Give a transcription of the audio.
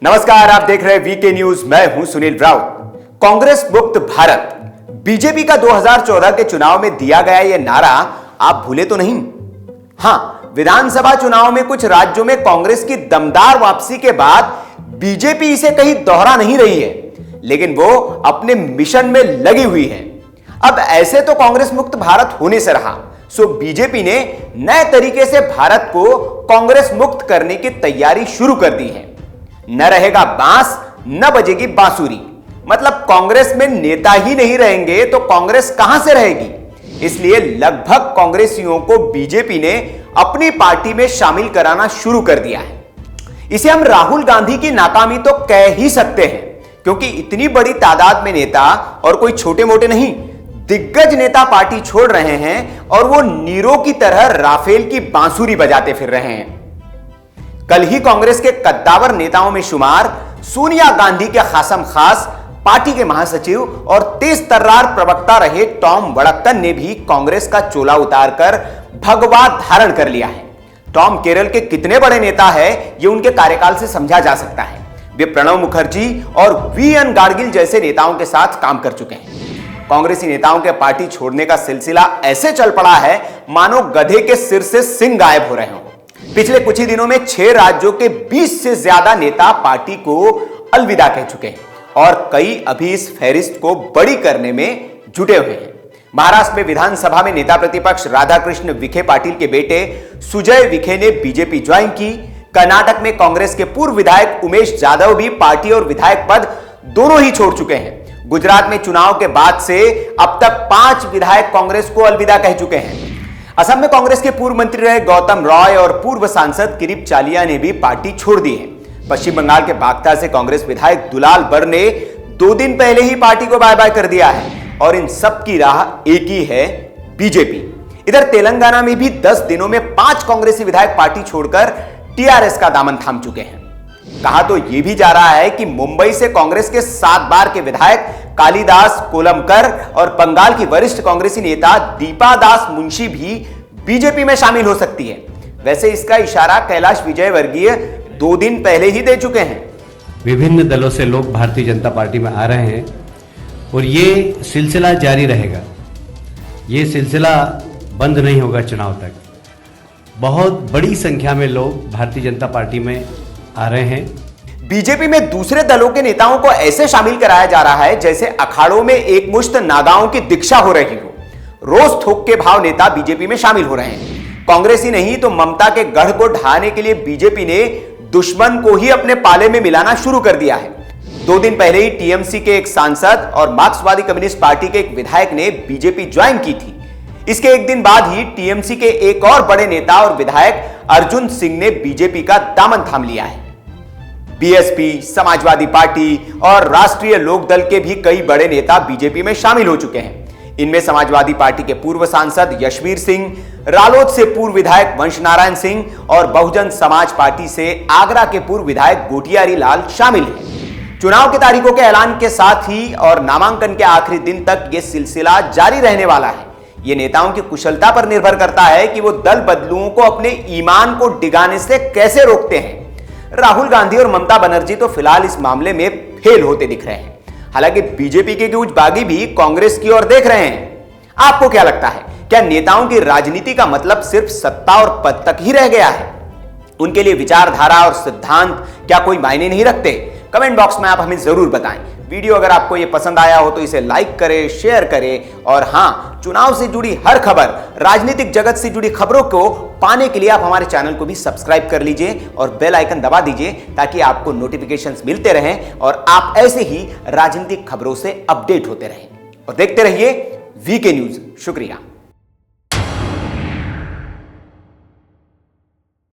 नमस्कार, आप देख रहे हैं वीके न्यूज। मैं हूं सुनील राउत। कांग्रेस मुक्त भारत, बीजेपी का 2014 के चुनाव में दिया गया यह नारा आप भूले तो नहीं? हां, विधानसभा चुनाव में कुछ राज्यों में कांग्रेस की दमदार वापसी के बाद बीजेपी इसे कहीं दोहरा नहीं रही है, लेकिन वो अपने मिशन में लगी हुई है। अब ऐसे तो कांग्रेस मुक्त भारत होने से रहा, सो बीजेपी ने नए तरीके से भारत को कांग्रेस मुक्त करने की तैयारी शुरू कर दी है। न रहेगा बांस, न बजेगी बांसुरी। मतलब कांग्रेस में नेता ही नहीं रहेंगे तो कांग्रेस कहां से रहेगी। इसलिए लगभग कांग्रेसियों को बीजेपी ने अपनी पार्टी में शामिल कराना शुरू कर दिया है। इसे हम राहुल गांधी की नाकामी तो कह ही सकते हैं, क्योंकि इतनी बड़ी तादाद में नेता, और कोई छोटे मोटे नहीं, दिग्गज नेता पार्टी छोड़ रहे हैं और वो नीरो की तरह राफेल की बांसुरी बजाते फिर रहे हैं। कल ही कांग्रेस के कद्दावर नेताओं में शुमार सोनिया गांधी के खासम खास पार्टी के महासचिव और तेज तर्रार प्रवक्ता रहे टॉम वड़क्कन ने भी कांग्रेस का चोला उतारकर भगवा धारण कर लिया है। टॉम केरल के कितने बड़े नेता है यह उनके कार्यकाल से समझा जा सकता है। वे प्रणब मुखर्जी और वी.एन. गार्गिल जैसे नेताओं के साथ काम कर चुके हैं। कांग्रेसी नेताओं के पार्टी छोड़ने का सिलसिला ऐसे चल पड़ा है मानो गधे के सिर से सिंग गायब हो रहे हों। पिछले कुछ ही दिनों में 6 राज्यों के 20 से ज्यादा नेता पार्टी को अलविदा कह चुके हैं और कई अभी इस फहरिस्त को बड़ी करने में जुटे हुए हैं। महाराष्ट्र में विधानसभा में नेता प्रतिपक्ष राधाकृष्ण विखे पाटिल के बेटे सुजय विखे ने बीजेपी ज्वाइन की। कर्नाटक में कांग्रेस के पूर्व विधायक उमेश जाधव भी पार्टी और विधायक पद दोनों ही छोड़ चुके हैं। गुजरात में चुनाव के बाद से अब तक 5 विधायक कांग्रेस को अलविदा कह चुके हैं। असम में कांग्रेस के पूर्व मंत्री रहे गौतम रॉय और पूर्व सांसद किरीट चालिया ने भी पार्टी छोड़ दी है। पश्चिम बंगाल के बागता से कांग्रेस विधायक दुलाल बर ने 2 दिन पहले ही पार्टी को बाय बाय कर दिया है और इन सब की राह एक ही है, बीजेपी। इधर तेलंगाना में भी 10 दिनों में 5 कांग्रेसी विधायक पार्टी छोड़कर टीआरएस का दामन थाम चुके हैं। कहा तो यह भी जा रहा है कि मुंबई से कांग्रेस के 7 बार के विधायक कालिदास कोलंबकर और बंगाल की वरिष्ठ कांग्रेसी नेता दीपा दास मुंशी भी बीजेपी में शामिल हो सकती है। वैसे इसका इशारा कैलाश विजयवर्गीय 2 दिन पहले ही दे चुके हैं। विभिन्न दलों से लोग भारतीय जनता पार्टी में आ रहे हैं और ये सिलसिला जारी रहेगा। ये सिलसिला बंद नहीं होगा चुनाव तक। बहुत बड़ी संख्या में लोग भारतीय जनता पार्टी में आ रहे हैं। बीजेपी में दूसरे दलों के नेताओं को ऐसे शामिल कराया जा रहा है जैसे अखाड़ों में एक मुश्त नागाओं की दीक्षा हो रही हो। रोज थोक के भाव नेता बीजेपी में शामिल हो रहे हैं। कांग्रेस ही नहीं तो ममता के गढ़ को ढहाने के लिए बीजेपी ने दुश्मन को ही अपने पाले में मिलाना शुरू कर दिया है। 2 दिन पहले ही टीएमसी के एक सांसद और मार्क्सवादी कम्युनिस्ट पार्टी के एक विधायक ने बीजेपी ज्वाइन की थी। इसके एक दिन बाद ही टीएमसी के एक और बड़े नेता और विधायक अर्जुन सिंह ने बीजेपी का दामन थाम लिया है। बीएसपी, समाजवादी पार्टी और राष्ट्रीय लोकदल के भी कई बड़े नेता बीजेपी में शामिल हो चुके हैं। इनमें समाजवादी पार्टी के पूर्व सांसद यशवीर सिंह, रालोद से पूर्व विधायक वंश नारायण सिंह और बहुजन समाज पार्टी से आगरा के पूर्व विधायक गोटियारी लाल शामिल हैं। चुनाव की तारीखों के ऐलान के साथ ही और नामांकन के आखिरी दिन तक यह सिलसिला जारी रहने वाला है। ये नेताओं की कुशलता पर निर्भर करता है कि वो दल बदलुओं को अपने ईमान को डिगाने से कैसे रोकते हैं। राहुल गांधी और ममता बनर्जी तो फिलहाल इस मामले में फेल होते दिख रहे हैं। हालांकि बीजेपी के कुछ बागी भी कांग्रेस की ओर देख रहे हैं। आपको क्या लगता है, क्या नेताओं की राजनीति का मतलब सिर्फ सत्ता और पद तक ही रह गया है? उनके लिए विचारधारा और सिद्धांत क्या कोई मायने नहीं रखते? कमेंट बॉक्स में आप हमें जरूर बताएं। वीडियो अगर आपको यह पसंद आया हो तो इसे लाइक करें, शेयर करें और हां, चुनाव से जुड़ी हर खबर, राजनीतिक जगत से जुड़ी खबरों को पाने के लिए आप हमारे चैनल को भी सब्सक्राइब कर लीजिए और बेल आइकन दबा दीजिए ताकि आपको नोटिफिकेशंस मिलते रहें और आप ऐसे ही राजनीतिक खबरों से अपडेट होते रहें। और देखते रहिए वीके न्यूज। शुक्रिया।